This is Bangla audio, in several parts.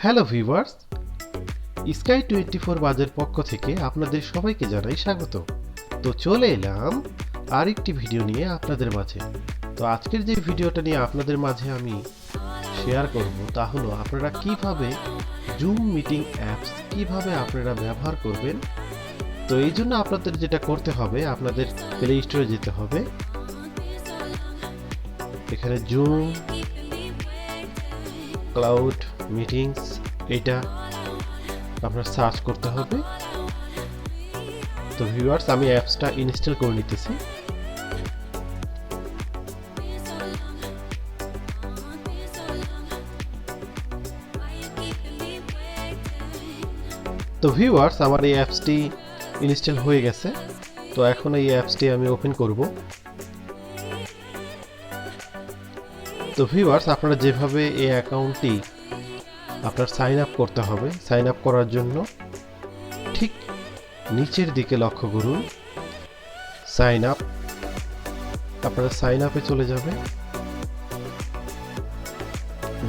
হ্যালো ভিউয়ার্স, 𝗙𝗙𝗵𝘁 বাজের পক্ষ থেকে আপনাদের সবাইকে জানাই স্বাগত। তো চলে এলাম আরেকটি ভিডিও নিয়ে আপনাদের মাঝে। তো আজকের যে ভিডিওটা নিয়ে আপনাদের মাঝে আমি শেয়ার করব তা হলো আপনারা কিভাবে জুম মিটিং অ্যাপস কিভাবে আপনারা ব্যবহার করবেন। তো এই জন্য আপনাদের যেটা করতে হবে, আপনাদের প্লে স্টোরে যেতে হবে। এখানে জুম ক্লাউড মিটিংস এটা আপনার সার্চ করতে হবে। তো ভিউয়ার্স, আমি অ্যাপসটা ইনস্টল করে নিতেছি। তো ভিউয়ার্স, আমার এই অ্যাপসটি ইনস্টল হয়ে গেছে। তো এখন এই অ্যাপসটি আমি ওপেন করব। তো ভিউয়ার্স, আপনারা যেভাবে এই অ্যাকাউন্টটি আপনার সাইন আপ করতে হবে, সাইন আপ করার জন্য ঠিক নিচের দিকে লক্ষ্য করুন, সাইন আপ। আপনারা সাইন আপে চলে যাবে।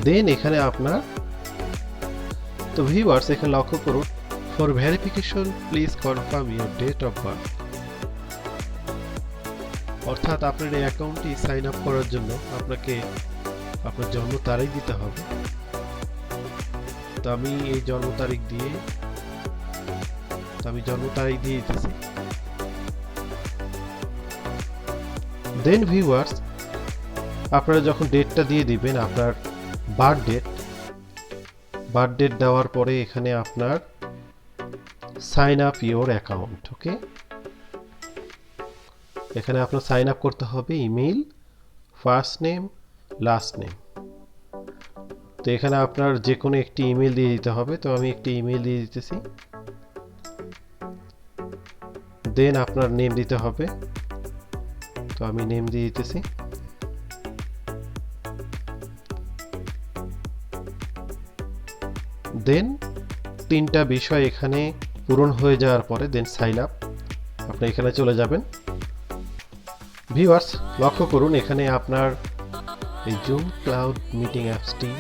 দেন এখানে আপনার, তো ভিউয়ার্স এখানে লক্ষ্য করুন, for verification please confirm your date of birth. অর্থাৎ আপনার এই অ্যাকাউন্টটি সাইন আপ করার জন্য আপনাকে আপনার জন্ম তারিখ দিতে হবে। তো আমি এই জন্ম তারিখ দিয়ে দিতেছি। দেন ভিউয়ার্স, আপনারা যখন ডেটটা দিয়ে দিবেন, আপনার বার্থ ডেট দেওয়ার পরে এখানে আপনার সাইন আপ ইওর অ্যাকাউন্ট। ওকে, এখানে আপনার সাইন আপ করতে হবে email, first name, last name. তো এখানে আপনার যে কোনো একটি ইমেল দিয়ে দিতে হবে। তো আমি একটি ইমেল দিয়ে দিতেছি। দেন আপনার নেম দিতে হবে। তো আমি নেম দিয়ে দিতেছি। দেন তিনটা বিষয় এখানে পূরণ হয়ে যাওয়ার পরে দেন সাইন আপ, আপনি এখানে চলে যাবেন। ভিউয়ার্স লক্ষ্য করুন, এখানে আপনার এই জুম ক্লাউড মিটিং অ্যাপসটি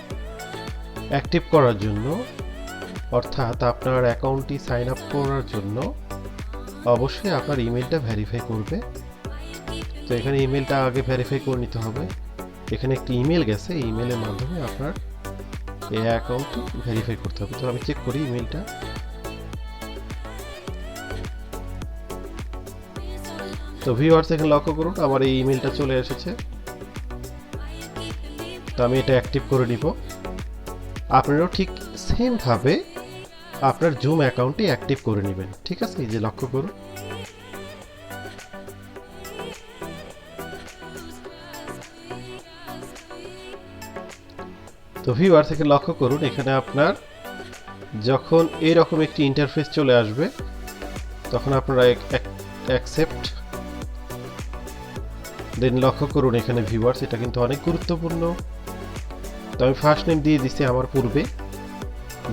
অ্যাক্টিভ করার জন্য, অর্থাৎ আপনার অ্যাকাউন্টটি সাইন আপ করার জন্য অবশ্যই আপনার ইমেলটা ভেরিফাই করবে। তো এখানে ইমেলটা আগে ভেরিফাই করে নিতে হবে। এখানে একটি ইমেল গেছে, এই ইমেলের মাধ্যমে আপনার এই অ্যাকাউন্টটি ভেরিফাই করতে হবে। তো আমি চেক করি ইমেলটা। তো ভিউয়ার্স এখানে লক্ষ্য করুন, আমার এই ইমেলটা চলে এসেছে। তো আমি এটা অ্যাক্টিভ করে নিব। আপনারাও ঠিক সেম ভাবে আপনার জুম অ্যাকাউন্টটি অ্যাক্টিভ করে নেবেন। ঠিক আছে, এই যে লক্ষ্য করুন। তো ভিউয়ার্স এখানে লক্ষ্য করুন, এখানে আপনার যখন এরকম একটি ইন্টারফেস চলে আসবে তখন আপনারা অ্যাকসেপ্ট। দেন লক্ষ্য করুন এখানে ভিউয়ার্স, এটা কিন্তু অনেক গুরুত্বপূর্ণ। তো আমি ফার্স্ট নেম দিয়ে দিচ্ছি আমার পূর্বে।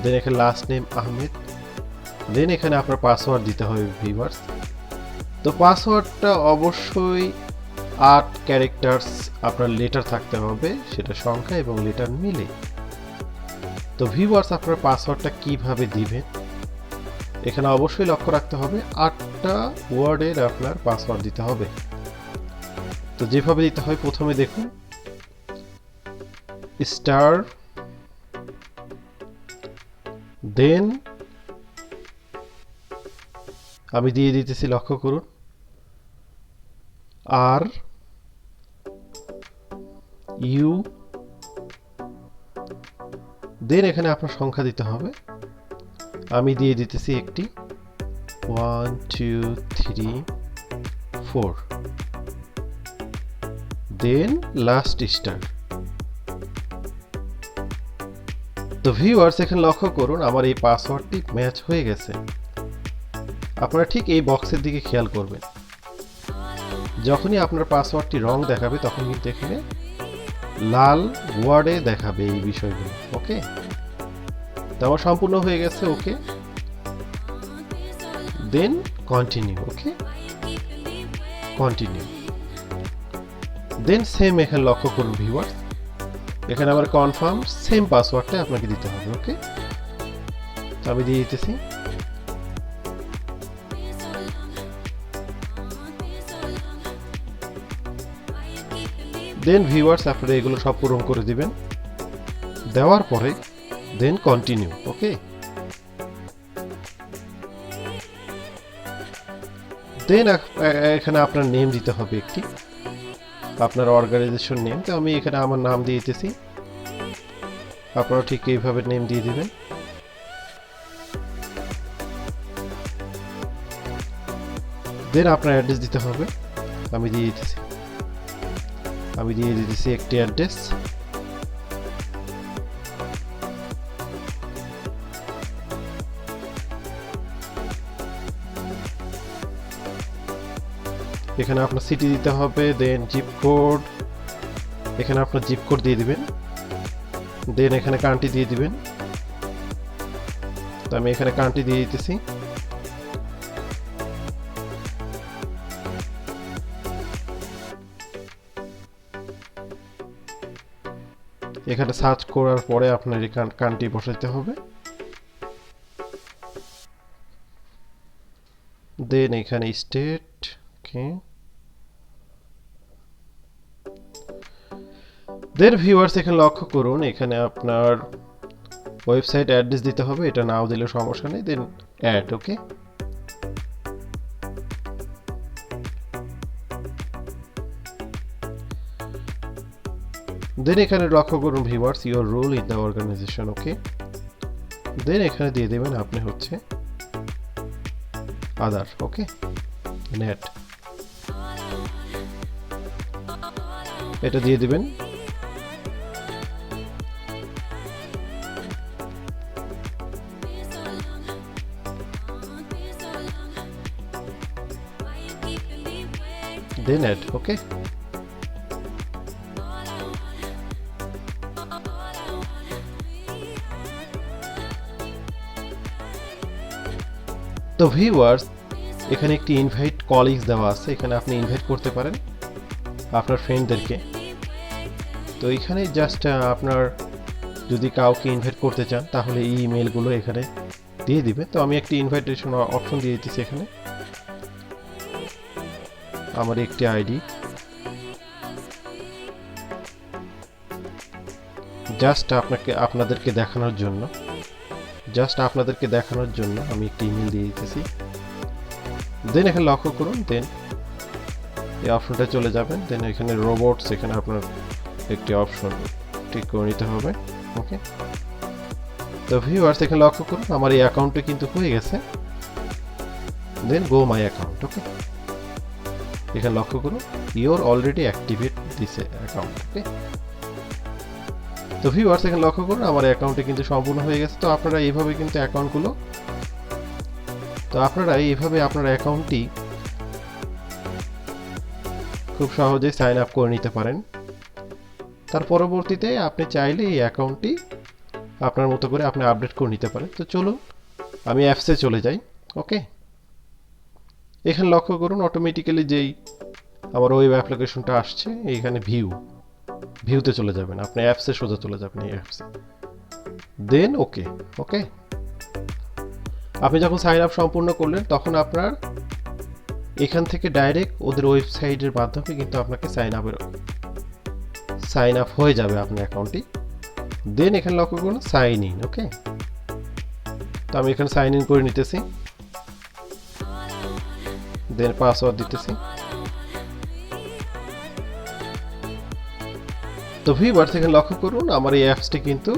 দেন এখানে লাস্ট নেম আহমেদ। দেন এখানে আপনার পাসওয়ার্ড দিতে হবে ভিউয়ার্স। তো পাসওয়ার্ডটা অবশ্যই 8 ক্যারেক্টার্স আপনার লেটার থাকতে হবে, সেটা সংখ্যা এবং লেটার মিলে। তো ভিউয়ার্স আপনার পাসওয়ার্ডটা কিভাবে দিবেন, এখানে অবশ্যই লক্ষ্য রাখতে হবে 8টা ওয়ার্ডের আপনার পাসওয়ার্ড দিতে হবে। তো যেভাবে দিতে হয়, প্রথমে দেখুন স্টার, দেন আমি দিয়ে দিতেছি, লক্ষ্য করুন আর ইউ। দেন এখানে আপনার সংখ্যা দিতে হবে। আমি দিয়ে দিতেছি একটি 1 2 3 4। দেন লাস্ট স্টার। তো ভিউয়ার্স এখানে লক্ষ্য করুন, আমার এই পাসওয়ার্ডটি ম্যাচ হয়ে গেছে। আপনারা ঠিক এই বক্সের দিকে খেয়াল করবেন, যখনই আপনার পাসওয়ার্ডটি রং দেখাবে তখন কিন্তু এখানে লাল ওয়ার্ডে দেখাবে এই বিষয়গুলো। ওকে, তো আমার সম্পূর্ণ হয়ে গেছে। ওকে, দেন কন্টিনিউ। ওকে, কন্টিনিউ। দেন সেম এখানে লক্ষ্য করুন ভিউয়ার্স, এখানে আবার কনফার্ম সেম পাসওয়ার্ডটা আপনাকে দিতে হবে। ওকে, আমি দিয়ে দিতেছি। দেন ভিউয়ার্স আপনারা এগুলো সব পূরণ করে দিবেন, দেওয়ার পরে দেন কন্টিনিউ। ওকে, দেন এখানে আপনার নেম দিতে হবে একটি, আপনার অর্গানাইজেশন নেম। তো আমি এখানে আমার নাম দিয়ে দিতেছি, আপনারা ঠিক এইভাবে নেম দিয়ে দিবেন। দেন আপনার অ্যাড্রেস দিতে হবে, আমি দিয়ে দিতেছি একটি অ্যাড্রেস। এখানে আপনার সিটি দিতে হবে, দেন জিপ কোড, এখানে আপনার জিপ কোড দিয়ে দিবেন, দেন এখানে কান্ট্রি দিয়ে দিবেন। তো আমি এখানে কান্ট্রি দিয়ে দিতেছি। এখানে সার্চ করার পরে আপনার এই কান্ট্রি বসাইতে হবে, দেন এখানে স্টেট। ওকে, দেন ভিউয়ার্স এখানে লক্ষ্য করুন, এখানে আপনার ওয়েবসাইট অ্যাড্রেস দিতে হবে, এটা নাও দিলে সমস্যা নেই। দেন অ্যাড। ওকে, দেন এখানে লক্ষ্য করুন viewers your role in the organisation. Okay, then এখানে দিয়ে দেবেন আপনি হচ্ছে আদার। ওকে, নেট এটা দিয়ে দিবেন। দেন অ্যাড। ওকে, তো ভিউয়ার্স এখানে একটি ইনভাইট কলিগস দেওয়া আছে, এখানে আপনি ইনভাইট করতে পারেন আপনার ফ্রেন্ডদেরকে। তো এখানে জাস্ট আপনার যদি কাউকে ইনভাইট করতে চান তাহলে এই ইমেলগুলো এখানে দিয়ে দিবেন। তো আমি একটি ইনভাইটেশন অপশন দিয়ে দিতেছি, এখানে আমার একটি আইডি, জাস্ট আপনাদেরকে দেখানোর জন্য আমি একটি ইমেল দিয়ে দিতেছি। দেন এখানে লক্ষ্য করুন, দেন এই অপশনটা চলে যাবেন। দেন এখানে রোবটস, এখানে আপনার একটি অপশন ঠিক করে নিতে হবে। ওকে, তো ভিউয়ার্স এখানে লক্ষ্য করুন আমার এই অ্যাকাউন্টে কিন্তু হয়ে গেছে। দেন গো মাই অ্যাকাউন্ট। ওকে, এখানে লক্ষ্য করুন your already activate this account. Okay, তো ভিউয়ার্স এখানে লক্ষ্য করুন আমার অ্যাকাউন্টে কিন্তু সম্পূর্ণ হয়ে গেছে। তো আপনারা এইভাবে কিন্তু আপনার অ্যাকাউন্টটি খুব সহজে সাইন আপ করে নিতে পারেন। তার পরবর্তীতে আপনি চাইলে এই অ্যাকাউন্টটি আপনার মতো করে আপনি আপডেট করে নিতে পারেন। তো চলুন আমি অ্যাপসে চলে যাই। ওকে, এখানে লক্ষ্য করুন অটোমেটিক্যালি যেই আমার ওয়েব অ্যাপ্লিকেশনটা আসছে, এইখানে ভিউতে চলে যাবেন, আপনি অ্যাপসে সোজা চলে যাবেন এই অ্যাপসে। দেন ওকে। ওকে, আপনি যখন সাইন আপ সম্পূর্ণ করলেন তখন আপনার এখান থেকে ডাইরেক্ট ওদের ওয়েবসাইটের মাধ্যমে কিন্তু আপনাকে সাইন আপ হয়ে যাবে আপনার অ্যাকাউন্টটি। দেন এখানে লক্ষ্য করুন সাইন ইন। ওকে, তো আমি এখানে সাইন ইন করে নিতেছি, দেন পাসওয়ার্ড দিতেছি। তো ভিউয়ার্স এখানে লক্ষ্য করুন আমার এই অ্যাপসটি কিন্তু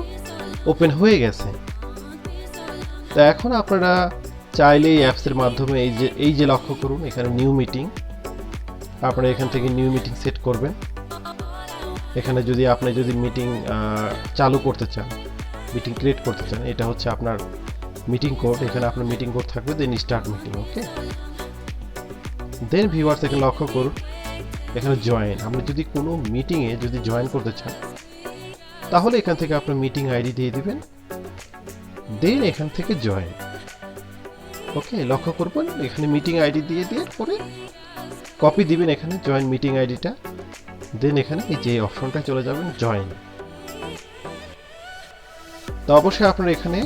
ওপেন হয়ে গেছে। তো এখন আপনারা চাইলে এই অ্যাপসের মাধ্যমে এই যে লক্ষ্য করুন এখানে নিউ মিটিং, আপনারা এখান থেকে নিউ মিটিং সেট করবেন। এখানে আপনি যদি মিটিং চালু করতে চান, মিটিং ক্রিয়েট করতে চান, এটা হচ্ছে আপনার মিটিং কোড, এখানে আপনার মিটিং কোড থাকবে, দেন স্টার্ট মিটিং। ওকে, দেন ভিউয়ার্স এখানে লক্ষ্য করুন এখানে জয়েন, আপনি যদি কোনো মিটিংয়ে জয়েন করতে চান তাহলে এখান থেকে আপনার মিটিং আইডি দিয়ে দিবেন, দেন এখান থেকে জয়েন। ওকে, লক্ষ্য করবেন এখানে মিটিং আইডি দিয়ে পরে কপি দিবেন এখানে জয়েন মিটিং আইডিটা, দেন এখানে এই যে অপশনটা চলে যাবেন জয়েন। তো অবশ্যই আপনার এখানে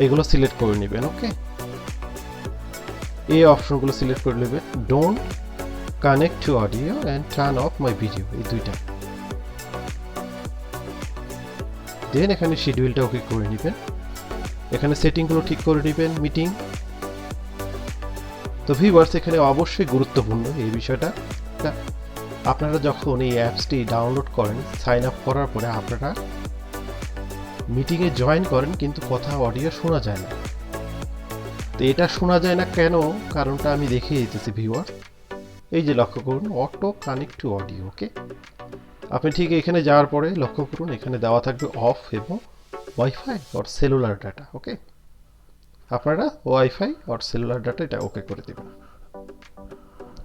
এগুলো সিলেক্ট করে নেবেন। ওকে, এই অপশনগুলো সিলেক্ট করে নেবেন। Don't connect to audio and turn of my video, এই দুইটা। দেন এখানে শিডিউলটা ওকে করে নেবেন। এখানে সেটিংগুলো ঠিক করে নেবেন মিটিং। তো ভিউয়ার্স, এখানে অবশ্যই গুরুত্বপূর্ণ এই বিষয়টা, আপনারা যখন এই অ্যাপসটি ডাউনলোড করেন, সাইন আপ করার পরে আপনারা মিটিংয়ে জয়েন করেন, কিন্তু কথা অডিও শোনা যায় না। তো এটা শোনা যায় না কেন, কারণটা আমি দেখিয়ে দিতেছি ভিউয়ার্স। এই যে লক্ষ্য করুন, অটো কানেক্ট টু অডিও। ওকে, আপনি ঠিক এখানে যাওয়ার পরে লক্ষ্য করুন, এখানে দেওয়া থাকবে অফ এবং ওয়াইফাই অর সেলুলার ডাটা। ওকে, আপনারা ওয়াইফাই অর সেলুলার ডাটা এটা ওকে করে দেবেন।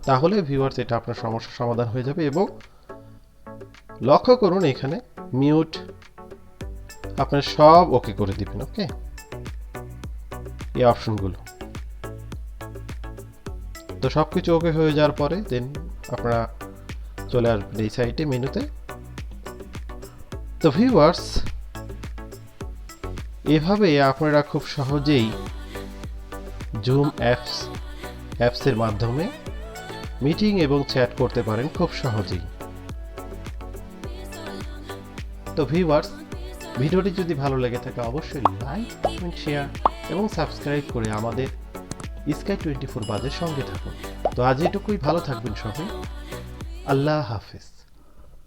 তাহলে ভিউয়ার্স, এটা আপনার সমস্যার সমাধান হয়ে যাবে। এবং লক্ষ্য করুন, এখানে মিউট আপনার সব ওকে করে দিবেন। ওকে, এই অপশনগুলো তো সব কিছু ওকে হয়ে যাওয়ার পরে দেন আপনারা চলে আসবেন এই সাইটে মেনুতে। তো ভিউয়ার্স, এভাবে আপনারা খুব সহজেই জুম অ্যাপসের মাধ্যমে মিটিং এবং চ্যাট করতে পারেন খুব সহজেই। তো ভিউয়ার্স, ভিডিওটি যদি ভালো লেগে থাকে অবশ্যই লাইক, কমেন্ট, শেয়ার এবং সাবস্ক্রাইব করে আমাদের 𝗙𝗏𝗏 বাজের সঙ্গে থাকুন। তো আজ এটুকুই, ভালো থাকবেন সবাই। আল্লাহ হাফেজ।